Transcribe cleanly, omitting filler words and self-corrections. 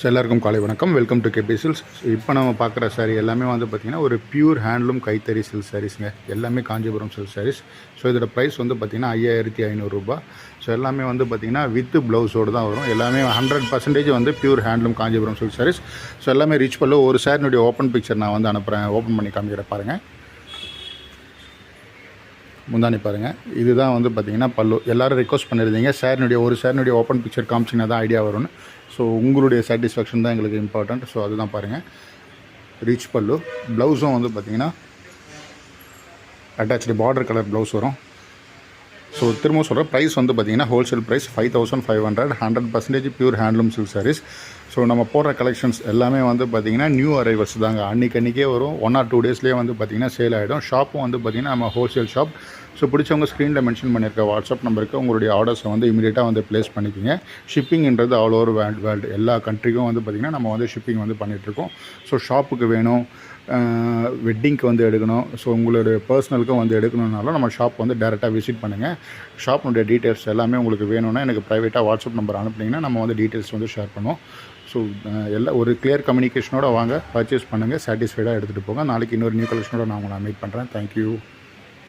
So எல்லாருக்கும் காலை வணக்கம். Welcome to KP silks. இப்போ நம்ம பார்க்குற சாரீ எல்லாமே வந்து பார்த்திங்கன்னா ஒரு பியூர் ஹேண்ட்லூம் கைத்தறி சில்க் சாரீஸுங்க. எல்லாமே காஞ்சிபுரம் சில்க் சாரீஸ். ஸோ இதோட ப்ரைஸ் வந்து பார்த்திங்கன்னா 5500 ரூபா. ஸோ எல்லாமே வந்து பார்த்திங்கன்னா வித் ப்ளவுஸோடு தான் வரும். எல்லாமே 100% வந்து pure handloom Kanchipuram silk saris. So எல்லாமே ரீச் பல்லு. ஒரு சாரினுடைய ஓப்பன் பிக்சர் நான் வந்து அனுப்புகிறேன், ஓப்பன் பண்ணி காமிக்கிற பாருங்கள். முந்தானி பாருங்கள், இதுதான் வந்து பார்த்திங்கன்னா பல்லு. எல்லோரும் ரிக்வஸ்ட் பண்ணியிருந்தீங்க சாரினுடைய ஒரு சாரினுடைய ஓப்பன் பிக்சர் காமிச்சிங்கன்னா தான் ஐடியா வரும்னு. ஸோ உங்களுடைய சாட்டிஸ்ஃபேக்ஷன் தான் எங்களுக்கு இம்பார்ட்டண்ட். ஸோ அதுதான் பாருங்கள், ரீச் பல்லு. ப்ளவுஸும் வந்து பார்த்திங்கன்னா அட்டாச்சு பார்டர் கலர் ப்ளவுஸ் வரும். ஸோ திரும்ப சொல்கிறேன், ப்ரைஸ் வந்து பார்த்திங்கன்னா wholesale price 5500, 100% pure handloom silk saris. So நம்ம போடுற கலெக்ஷன்ஸ் எல்லாமே வந்து பார்த்திங்கன்னா நியூ அரைவல்ஸ் தாங்க. அன்றைக்கே வரும், 1 or 2 டேஸ்லேயே வந்து பார்த்திங்கன்னா சேல் ஆகிடும். ஷாப்பும் வந்து பார்த்திங்கன்னா நம்ம ஹோல்சேல் ஷாப். ஸோ பிடிச்சவங்க ஸ்க்ரீனில் மென்ஷன் பண்ணியிருக்க வாட்ஸ்அப் நம்பருக்கு உங்களுடைய ஆர்டர்ஸை வந்து இமீடியட்டாக வந்து ப்ளேஸ் பண்ணிக்கோங்க. ஷிப்பிங்கிறது ஆல் ஓவர் வேர்ல்டு எல்லா கண்ட்ரிக்கும் வந்து பார்த்திங்கன்னா நம்ம வந்து ஷிப்பிங் வந்து பண்ணிகிட்ருக்கோம். ஸோ ஷாப்புக்கு வேணும், வெட்டிங்க்கு வந்து எடுக்கணும், ஸோ உங்களுடைய பர்சனலுக்கும் வந்து எடுக்கணுன்னாலும் நம்ம ஷாப் வந்து டேரெக்டாக விசிட் பண்ணுங்கள். ஷாப்னுடைய டீட்டெயில்ஸ் எல்லாமே உங்களுக்கு வேணும்னா எனக்கு ப்ரைவேட்டாக வாட்ஸ்அப் நம்பர் அனுப்புனீங்கன்னா நம்ம வந்து டீட்டெயில்ஸ் வந்து ஷேர் பண்ணுவோம். ஸோ எல்லாம் ஒரு கிளியர் கம்யூனிகேஷனோட வாங்க, பர்ச்சேஸ் பண்ணுங்கள், சாட்டிஸ்ஃபைடாக எடுத்துகிட்டு போங்க. நாளைக்கு இன்னொரு நியூ கலெக்ஷனோட நான் உங்களை மீட் பண்ணுறேன். தேங்க்யூ.